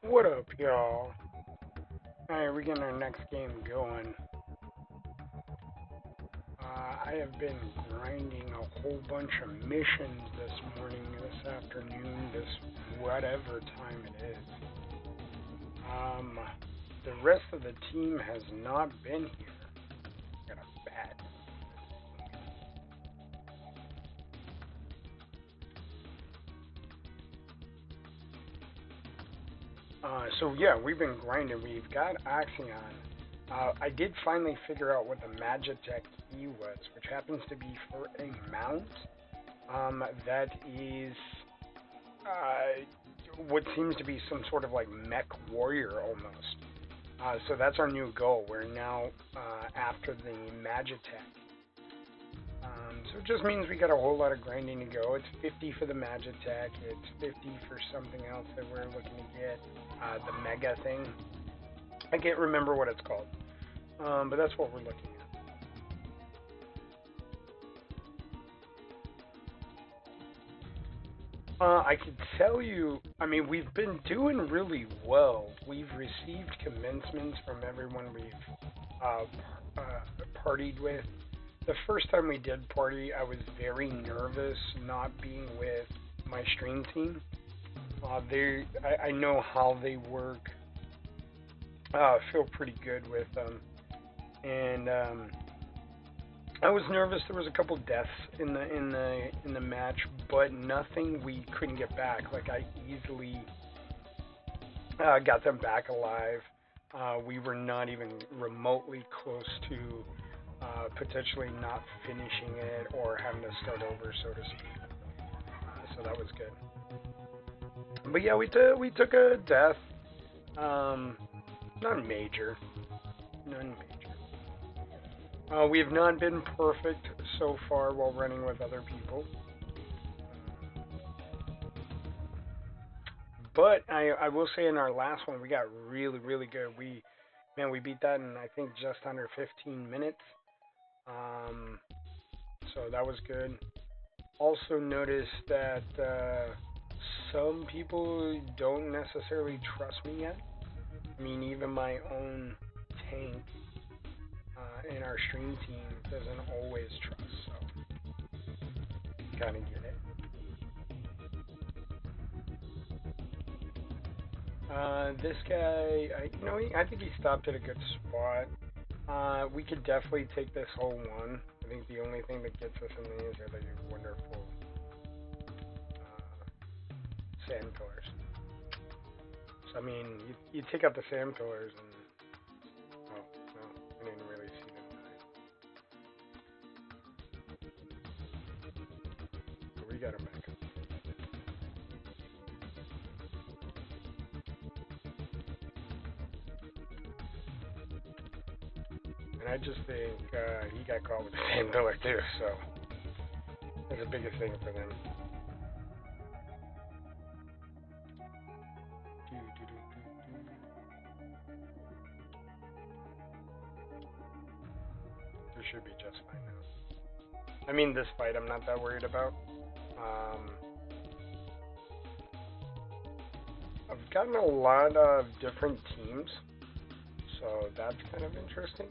What up, y'all? Alright, we're getting our next game going. I have been grinding a whole bunch of missions this morning, this afternoon, this whatever time it is. The rest of the team has not been here. Got a bad. So yeah, we've been grinding. We've got Ixion. I did finally figure out what the Magitek E was, which happens to be for a mount. That is what seems to be some sort of like mech warrior almost. So that's our new goal. We're now after the Magitek. So it just means we got a whole lot of grinding to go. It's 50 for the Magitek. It's 50 for something else that we're looking to get. The Mega thing. I can't remember what it's called. But that's what we're looking at. I could tell you, I mean, we've been doing really well. We've received commencements from everyone we've partied with. The first time we did party, I was very nervous not being with my stream team. I know how they work. I feel pretty good with them, and I was nervous. There was a couple deaths in the match, but nothing we couldn't get back. Like I easily got them back alive. We were not even remotely close to potentially not finishing it or having to start over, so to speak. So that was good. But yeah, we took a death. None major. None major. We have not been perfect so far while running with other people. But I will say in our last one we got really really good. We beat that in I think just under 15 minutes. So that was good. Also noticed that some people don't necessarily trust me yet. I mean, even my own tank in our stream team doesn't always trust, so kind of get it. This guy, I think he stopped at a good spot. We could definitely take this whole one. I think the only thing that gets us in these are the wonderful sand pillars. So, I mean, you take out the sand pillars and, oh, no, I didn't really see them die. So we got him back. And I just think he got caught with the sand pillar too, so that's the biggest thing for them. There should be just fine now. I mean, this fight I'm not that worried about. I've gotten a lot of different teams, so that's kind of interesting.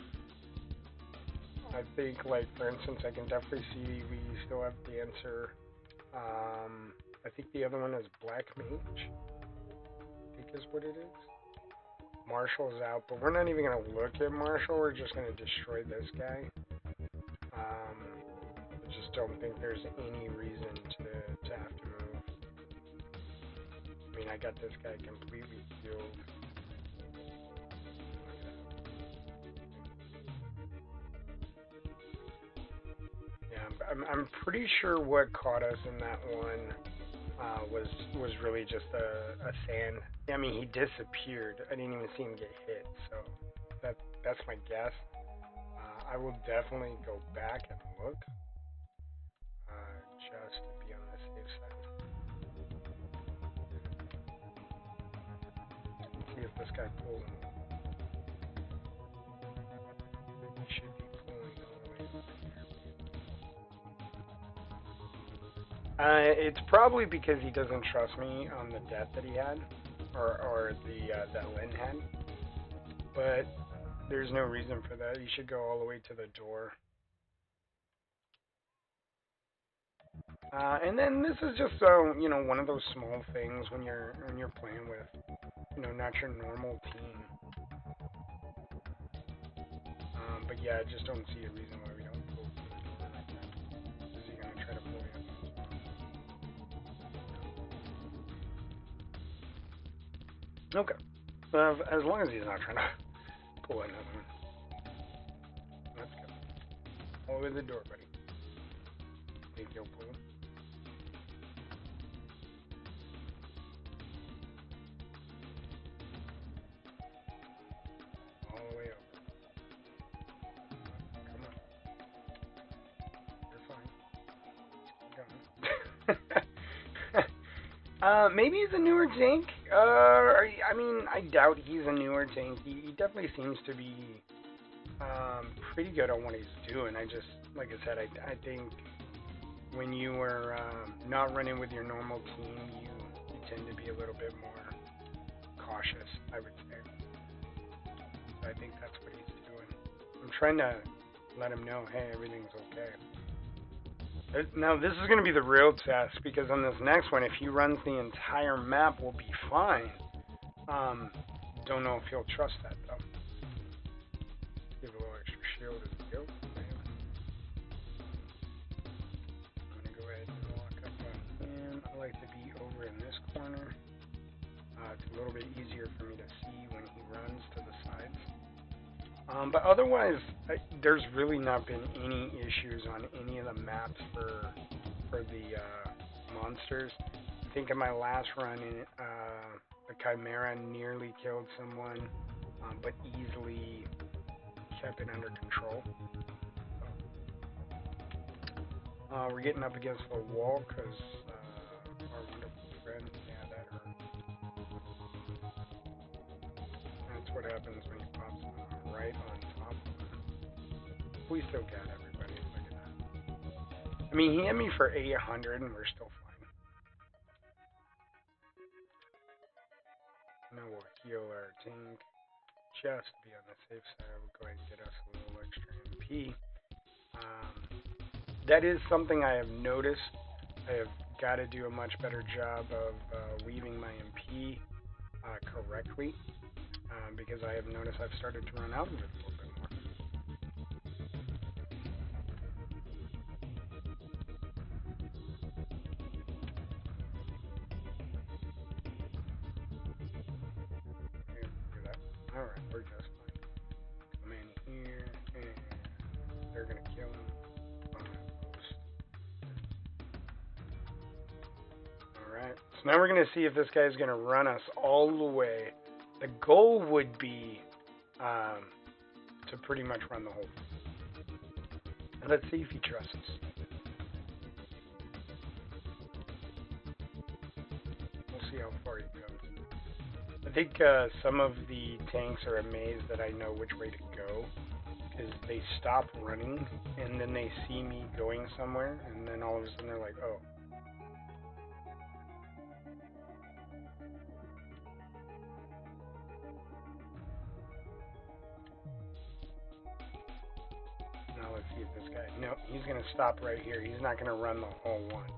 I think, like, for instance, I can definitely see we still have Dancer. I think the other one is Black Mage, I think is what it is. Marshall's out, but we're not even going to look at Marshall. We're just going to destroy this guy. I just don't think there's any reason to have to move. I mean, I got this guy completely killed. Yeah, I'm pretty sure what caught us in that one was really just a sand. I mean, he disappeared. I didn't even see him get hit, so that's my guess. I will definitely go back and look, just to be on the safe side. Let's see if this guy pulled. He should be pulling all the way over here. It's probably because he doesn't trust me on the death that he had. or that Lynn had. But there's no reason for that. You should go all the way to the door. And then this is just you know, one of those small things when you're playing with, you know, not your normal team. But yeah, I just don't see a reason why we don't pull to the door like that. Is he gonna try to pull you up? Okay. As long as he's not trying to pull another one. Let's go. All the way to the door, buddy. Think he'll pull him? All the way over. Come on. You're fine. Maybe he's a newer tank. I mean, I doubt he's a newer tank. He definitely seems to be pretty good on what he's doing. I just, like I said, I think when you were not running with your normal team, you tend to be a little bit more cautious, I would say. So I think that's what he's doing. I'm trying to let him know, hey, everything's okay. Now, this is going to be the real test, because on this next one, if he runs the entire map, we'll be fine. Don't know if he'll trust that, though. Give a little extra shield as we go. I'm going to go ahead and walk up on him. I like to be over in this corner. It's a little bit easier for me to see when he runs to the sides. But otherwise, there's really not been any issues on any of the maps for the monsters. I think in my last run, the Chimera nearly killed someone, but easily kept it under control. We're getting up against the wall because our wonderful friend, yeah, that hurt. That's what happens when he pops right on top of him. We still got everybody. Look at that. I mean, he hit me for 800 and we're still fine. Now we'll heal our tank just to be on the safe side. We'll go ahead and get us a little extra MP. That is something I have noticed. I have got to do a much better job of weaving my MP correctly. Because I have noticed I've started to run out of it a little bit more. Look at that. Alright, we're just fine. Come in here, and they're going to kill him. Alright, so now we're going to see if this guy's going to run us all the way. The goal would be to pretty much run the whole thing. And let's see if he trusts us. We'll see how far he goes. I think some of the tanks are amazed that I know which way to go, because they stop running and then they see me going somewhere, and then all of a sudden they're like, oh. Let's see if this guy, no, he's going to stop right here. He's not going to run the whole one.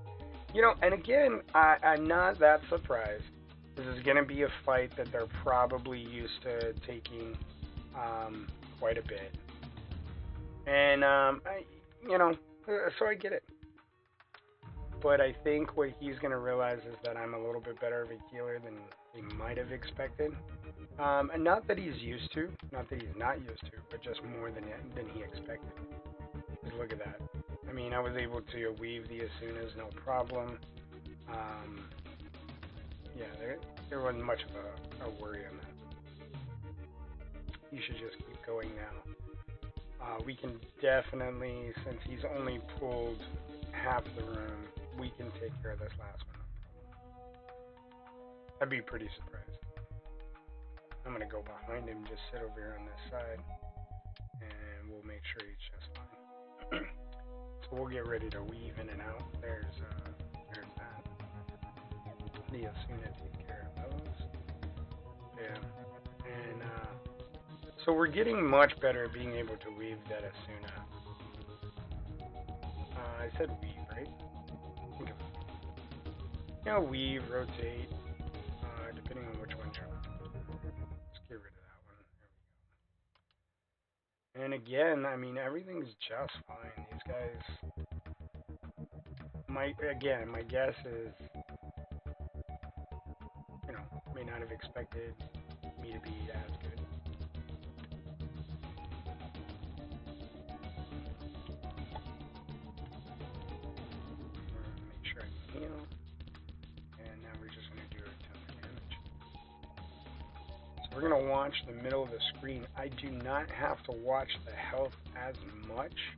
You know, and again, I'm not that surprised. This is going to be a fight that they're probably used to taking quite a bit. And, you know, so I get it. But I think what he's going to realize is that I'm a little bit better of a healer than he might have expected. And not that he's used to, not that he's not used to, but just more than he expected. Just look at that. I mean, I was able to weave the Asunas no problem. Yeah, there wasn't much of a worry on that. You should just keep going now. We can definitely, since he's only pulled half the room, we can take care of this last one. I'd be pretty surprised. I'm going to go behind him, just sit over here on this side, and we'll make sure he's just fine. So we'll get ready to weave in and out. There's that. The Asuna take care of those. Yeah. And so we're getting much better at being able to weave that as soon as. I said weave, right? Think of it. You know, weave, rotate, depending on which one you're. Let's get rid of that one. There we go. And again, I mean, everything's just fine. These guys. My guess is, you know, may not have expected me to be as good. Make sure I can heal. And now we're just going to do a ton of damage. So we're going to watch the middle of the screen. I do not have to watch the health as much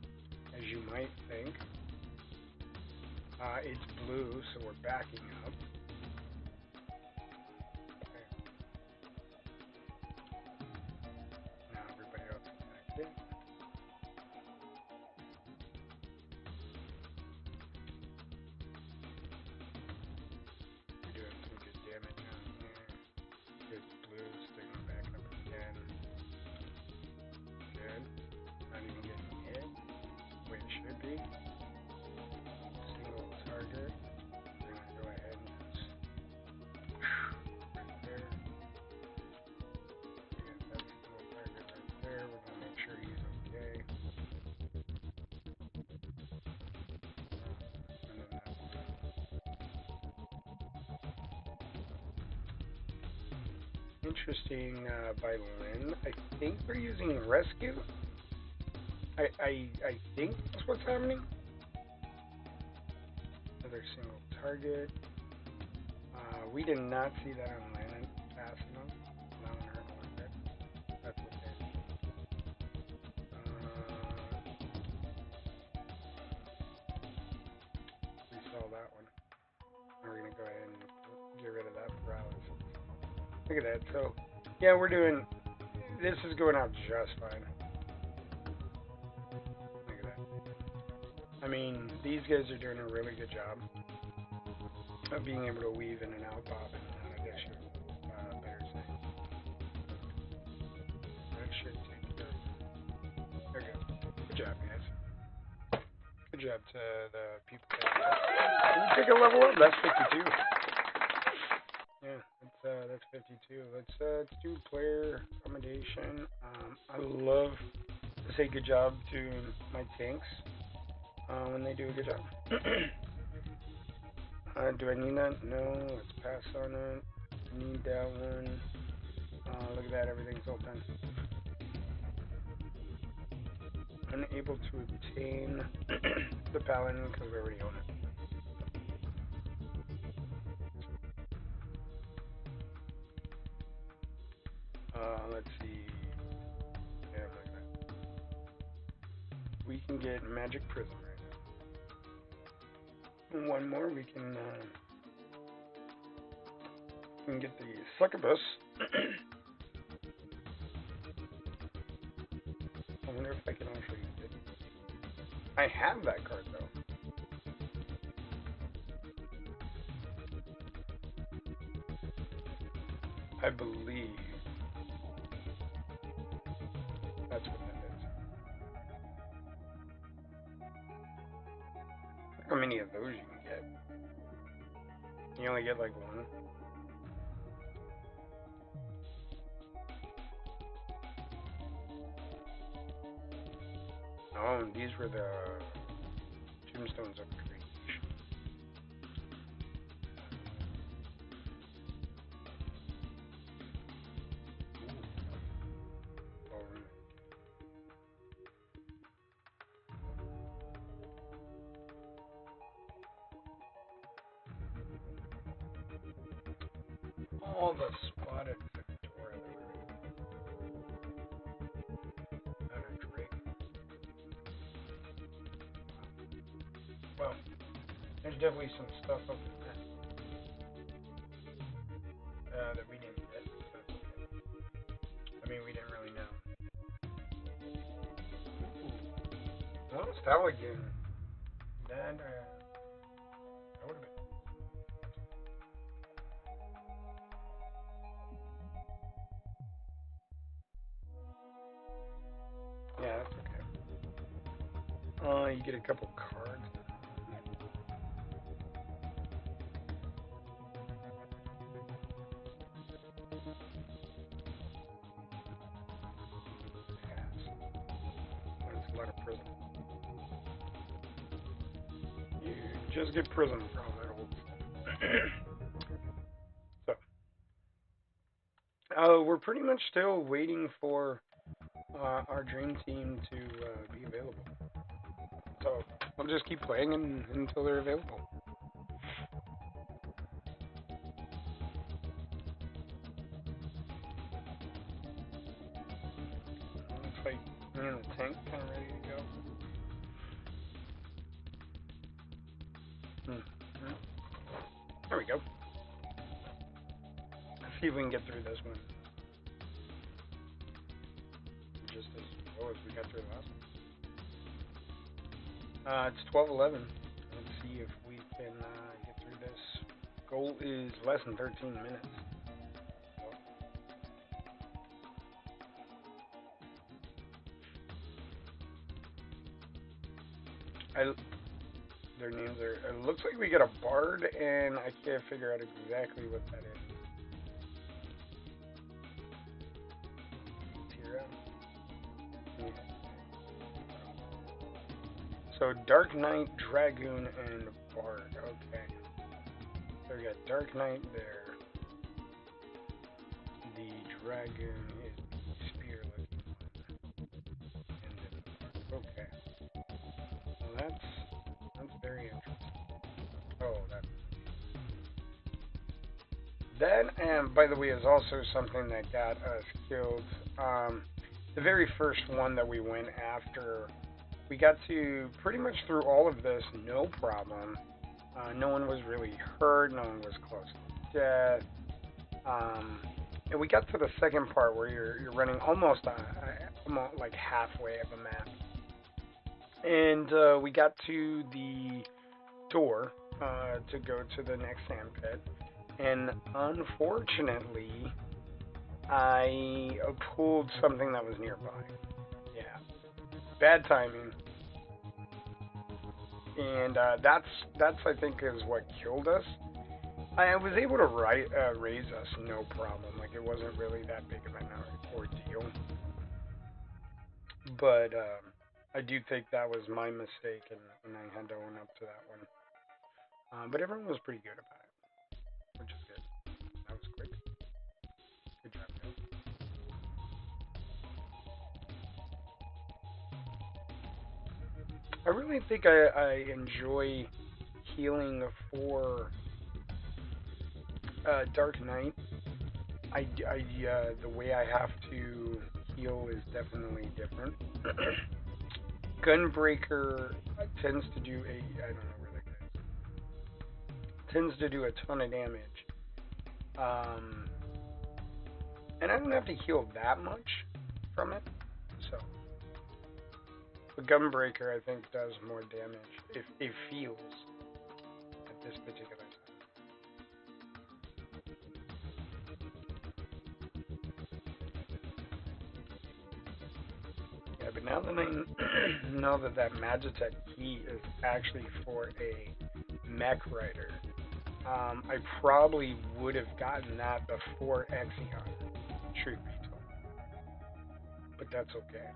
as you might think. It's blue, so we're backing up. Okay. Now everybody else is back in. We're doing some good damage on here. It's blue, so they're going to back up again. Good. Not even getting hit. Where it should be. Target. We're going to go ahead and just right there. Yeah, that's the little target right there. We're going to make sure he's okay. And then that's interesting by Lynn. I think they're using rescue. I think that's what's happening. Another single target. We did not see that on land fast enough. Allowing her to land it. That's okay. We saw that one. We're going to go ahead and get rid of that paralysis. Look at that. So, yeah, we're doing... This is going out just fine. Look at that. I mean, these guys are doing a really good job of being able to weave in and out, pop in and out, I guess you better say. That should take care of it. There we go. Good job, guys. Good job to the people that Can we take a level up? That's 52. Yeah, that's 52. Let's do player accommodation. I love to say good job to my tanks. When they do a good job. Do I need that? No. Let's pass on it. Need that one. Look at that. Everything's all done. Unable to obtain the paladin because we already own it. Let's see. Yeah, like that. We can get magic prism right now. And one more, we can get the succubus. I wonder if I can actually use it. I have that card though. I believe that's what that is. Look how many of those you can get. You only get like one. Oh, these were the tombstones of creation. All the spotted Victoria. Not a Drake. Well, there's definitely some stuff up in that that we didn't get. So that's okay. I mean, we didn't really know. Well, Stallion. That would have been. You get a couple cards. That's a lot of prism. You just get prism from that old. So, we're pretty much still waiting for our dream team to be available. So I'll just keep playing until they're available. Looks like me and the tank kind of ready to go. There we go. Let's see if we can get through this one. Just as well as we got through the last one. It's 12:11. Let's see if we can get through this. Goal is less than 13 minutes. Their names are. It looks like we get a bard, and I can't figure out exactly what that is. So Dark Knight, Dragoon, and Bard. Okay. So we got Dark Knight there. The Dragoon is the spear looking one. And then okay. Well, that's very interesting. Oh, that and by the way is also something that got us killed. The very first one that we went after. We got to pretty much through all of this, no problem. No one was really hurt. No one was close to death. And we got to the second part where you're running almost like halfway of a map. And we got to the door to go to the next sand pit. And unfortunately, I pulled something that was nearby. Yeah. Bad timing, and that's I think is what killed us. I was able to raise us no problem. Like it wasn't really that big of an ordeal, but I do think that was my mistake, and I had to own up to that one. But everyone was pretty good about it, which is good. That was quick. Good job, guys. I really think I enjoy healing for Dark Knight. The way I have to heal is definitely different. Gunbreaker tends to do I don't know where that guy is. Tends to do a ton of damage. And I don't have to heal that much from it. So the Gunbreaker, I think, does more damage if it feels at this particular time. Yeah, but now that I know that Magitek key is actually for a mech rider, I probably would have gotten that before Ixion, truth be told. But that's okay.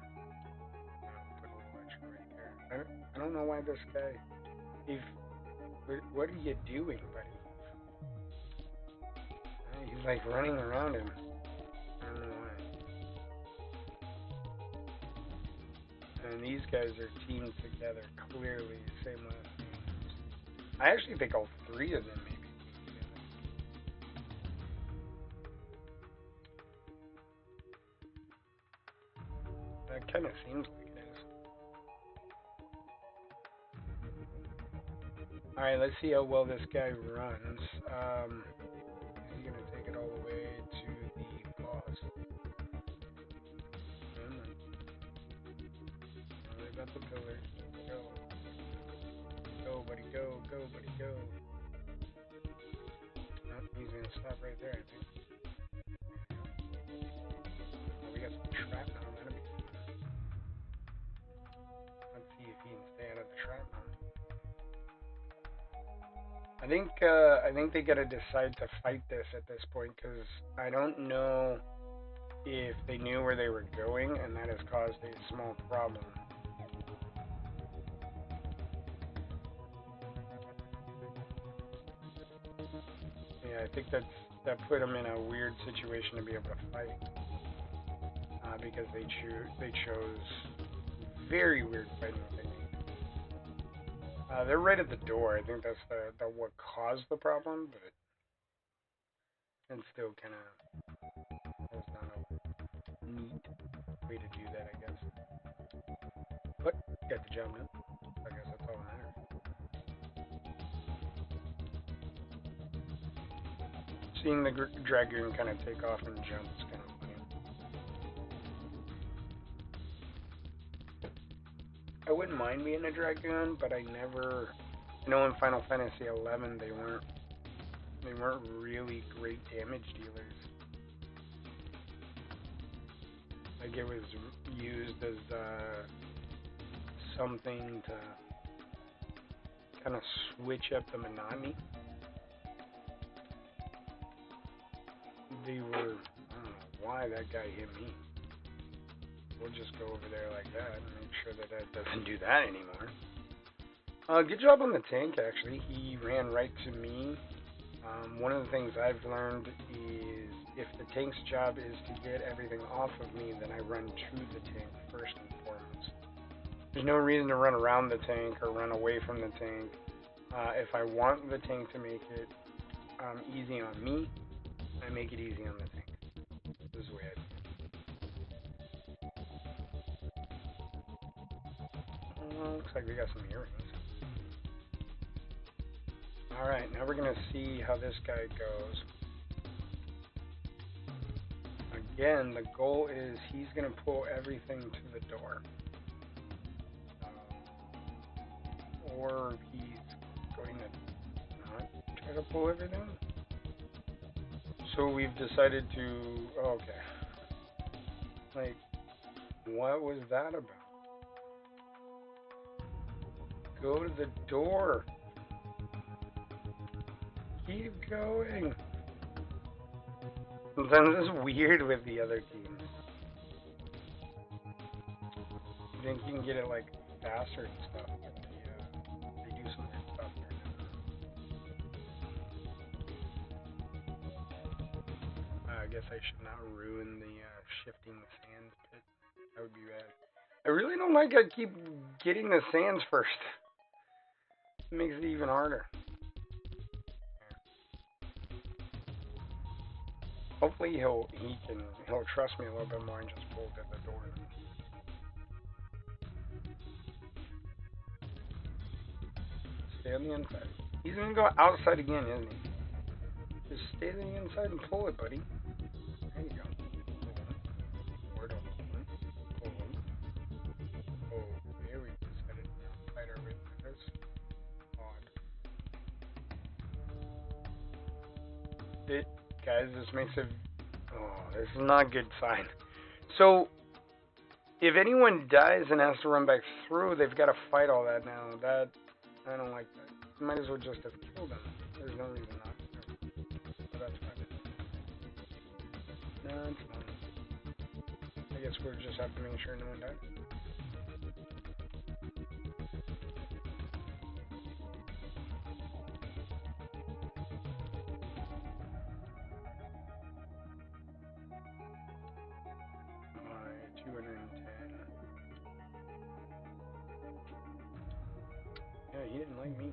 I don't know why this guy. What are you doing, buddy? He's like running around him. I don't know why. And these guys are teamed together clearly, same last names. I actually think all three of them may be teamed together. That kind of seems like it is. Alright, let's see how well this guy runs. Is he going to take it all the way to the boss? Worry about the pillars. Go. Go, buddy, go. Go, buddy, go. Oh, he's going to stop right there, I think. Oh, we got some shrapnel on enemy. Let's see if he can stay I think they gotta decide to fight this at this point because I don't know if they knew where they were going and that has caused a small problem. Yeah, I think that put them in a weird situation to be able to fight because they chose very weird fighting technique. They're right at the door. I think that's the what caused the problem, but it's still kind of was not a neat way to do that, I guess. But got the job done. I guess that's all that matters. Seeing the dragoon kind of take off and jump is kind of funny. I wouldn't mind being a dragoon, but I never. I know in Final Fantasy XI they weren't really great damage dealers. Like it was used as something to kind of switch up the monotony. They were, I don't know why that guy hit me. We'll just go over there like that and make sure that that doesn't do that anymore. Good job on the tank, actually. He ran right to me. One of the things I've learned is if the tank's job is to get everything off of me, then I run to the tank first and foremost. There's no reason to run around the tank or run away from the tank. If I want the tank to make it easy on me, I make it easy on the tank. This is the way I do it. Looks like we got some earrings. Alright, now we're going to see how this guy goes. Again, the goal is he's going to pull everything to the door. Or he's going to not try to pull everything. So we've decided to... Oh, okay. Like, what was that about? Go to the door. Keep going. Sometimes it's weird with the other teams. I think you can get it like faster and stuff. But they do some weird stuff there. I guess I should not ruin the shifting sands pit. That would be bad. I really don't like I keep getting the sands first. It makes it even harder. Hopefully he'll trust me a little bit more and just pull at the door. Stay on the inside. He's gonna go outside again, isn't he? Just stay on the inside and pull it, buddy. There you go. Pull it. Pull it. Oh, there we decided to fight our way through this. Odd. Guys, this makes it... Oh, this is not a good sign. So, if anyone dies and has to run back through, they've got to fight all that now. I don't like that. You might as well just have killed them. There's no reason not to. But that's fine. No, it's fine. I guess we'll just have to make sure no one dies. Yeah, he didn't like me.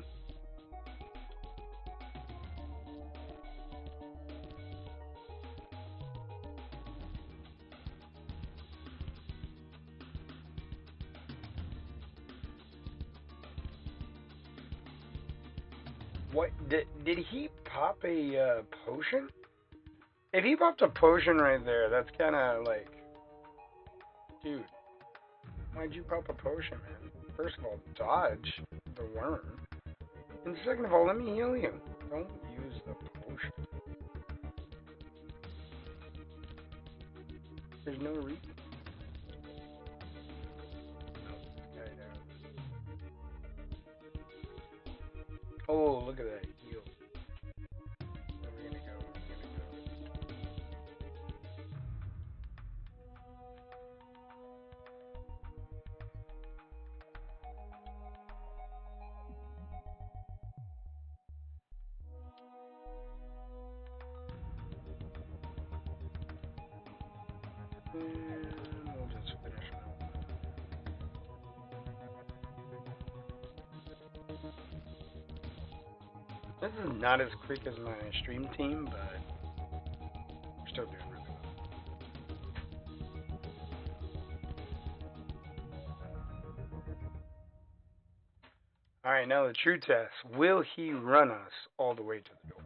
What did he pop a potion? If he popped a potion right there, that's kind of like, dude, why'd you pop a potion, man? First of all, dodge the worm, and second of all, let me heal you. Don't use the potion. There's no reason. Oh, look at that heal. This is not as quick as my stream team, but we're still doing really well. Alright, now the true test. Will he run us all the way to the door?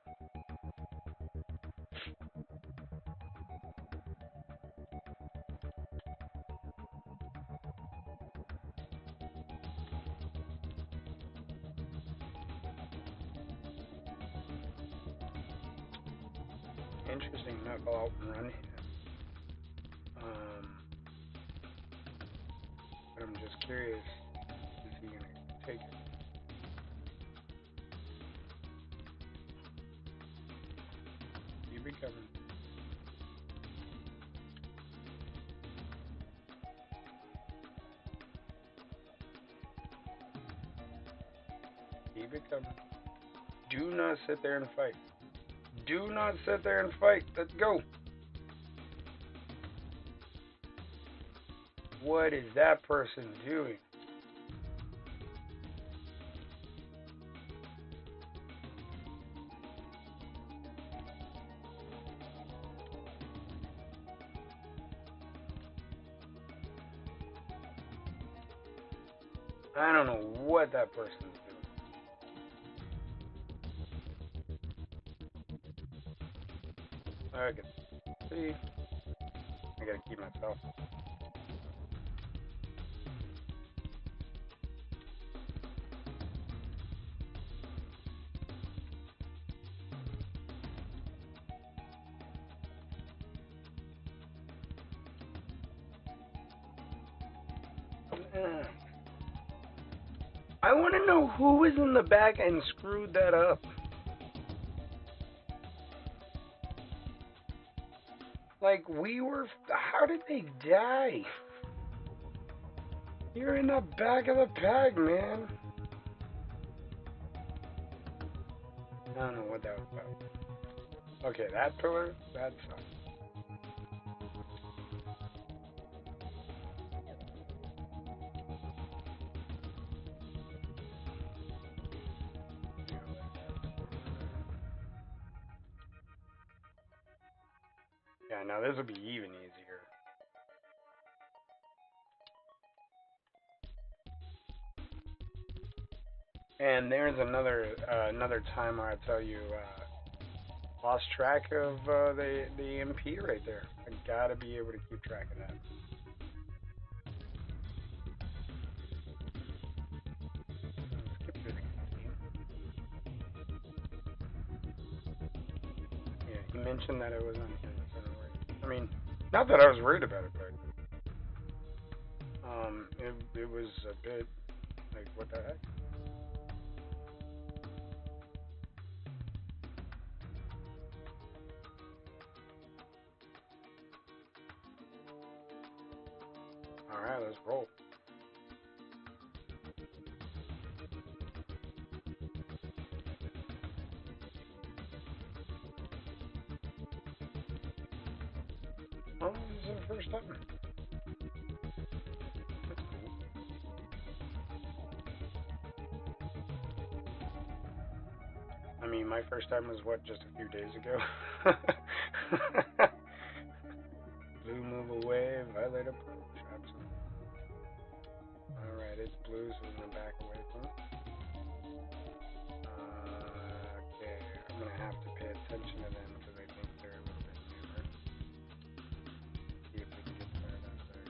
Interesting enough, I'll run him. But I'm just curious, is he going to take it? Keep it coming. Keep it coming. Do not sit there and fight. Do not sit there and fight. Let's go. What is that person doing? I don't know what that person's doing. I can see. I gotta keep myself. I want to know who was in the back and screwed that up. Like, we were... How did they die? You're in the back of the pack, man. I don't know what that was about. Okay, that pillar, that sucks. Yeah, now this will be even easier. And there's another time where I tell you, lost track of the MP right there. I gotta be able to keep track of that. Skip through the game. Yeah, he mentioned that it was on his. I mean, not that I was worried about it, but it was a bit like, what the heck? All right, let's roll. Oh, this is the first time. That's cool. I mean, my first time was, what, just a few days ago? Blue, move away, violet approach. Absolutely. Alright, it's blue, so we're going to back away from it. Okay, I'm going to have to pay attention to them because I think they're a little bit newer. See if we can get tired out there.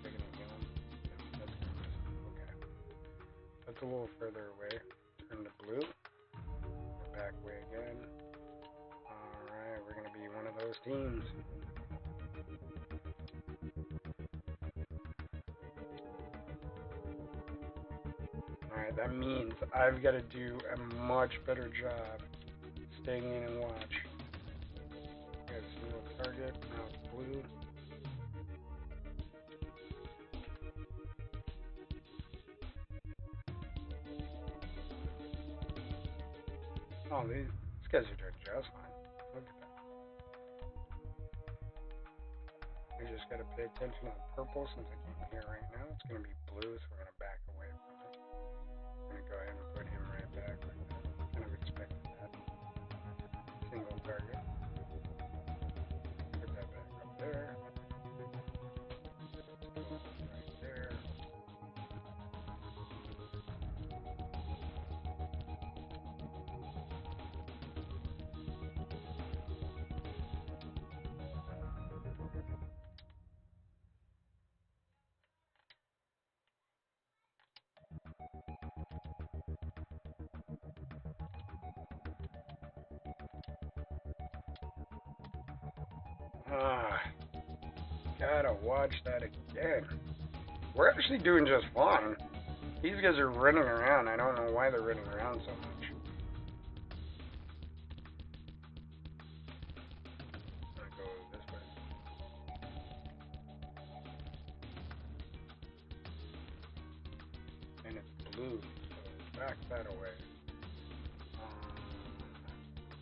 They're going to kill him? No, that's going to miss him. Okay. That's a little further away. Turn to blue. Back way again. Alright, we're going to be one of those teams. Alright, that means I've got to do a much better job staying in and watch. Got a little target, now it's blue. Oh, these guys are doing just fine. Look at that. We just got to pay attention to the purple since I can't hear right now. It's going to be blue, so we're going to back away from it. I'm going to go ahead and put him right back. Ah, gotta watch that again. We're actually doing just fine. These guys are running around. I don't know why they're running around so much. I'm gonna go this way. And it's blue, so back that away.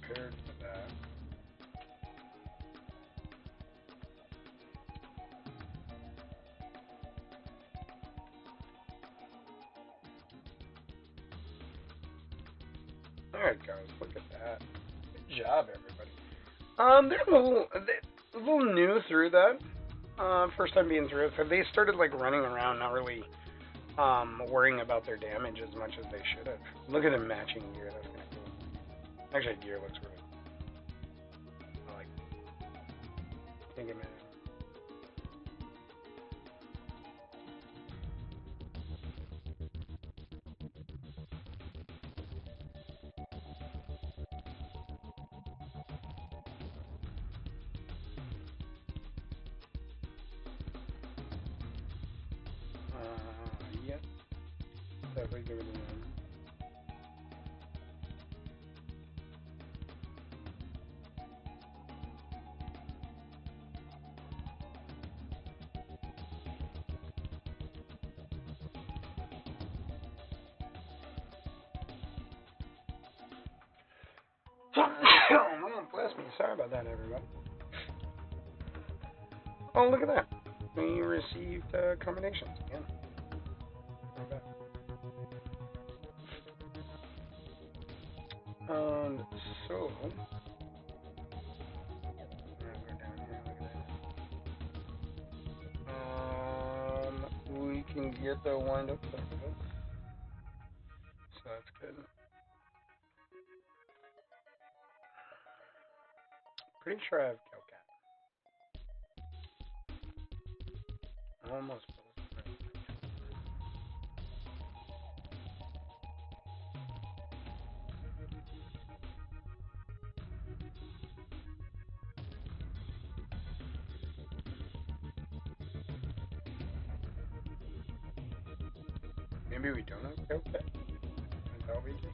Prepared for that. There it goes. Look at that. Good job, everybody. They're a little new through that. First time being through it, so they started like running around, not really worrying about their damage as much as they should have. Look at them matching gear. That's kind of cool. Actually, gear looks really cool. I like it. Can't get mad at it. Yep. Definitely give it a name. Oh, bless me. Sorry about that, everybody. Oh, look at that. We received combinations again. Not bad. So we're down here. Look at that. We can get the wind up. So that's good. Pretty sure I have Hellcat. Almost. Maybe we don't have Hellcat. That'll be good.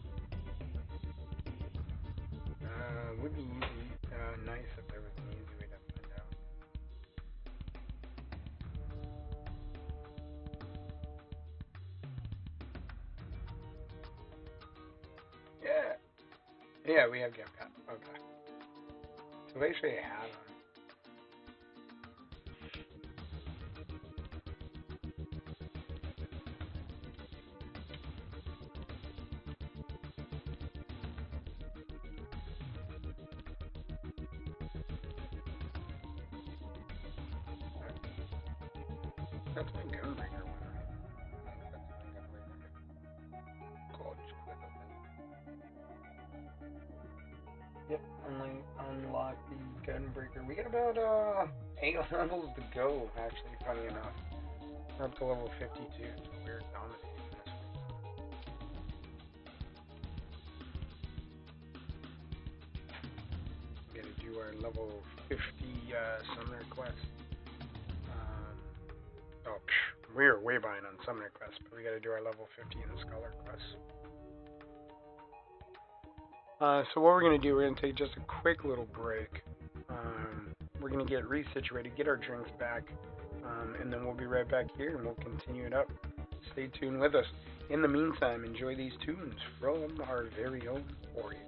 Would be easy. Nice if there was an easy way to find out. Yeah. Yeah, we have Hellcat. Okay. So we actually have them. That's my gunbreaker one, right? That's my gunbreaker. Cool, just click on that. Yep, unlock the gunbreaker. We got about 8 levels to go, actually, funny enough. We're up to level 52, so we're dominating this one. We gotta do our level 50 summoner quest. We're way behind on summoner quest, but we gotta do our level 50 in the scholar quest. So what we're gonna do, we're gonna take just a quick little break. We're gonna get resituated, get our drinks back, and then we'll be right back here and we'll continue it up. Stay tuned with us. In the meantime, enjoy these tunes from our very own Warriors.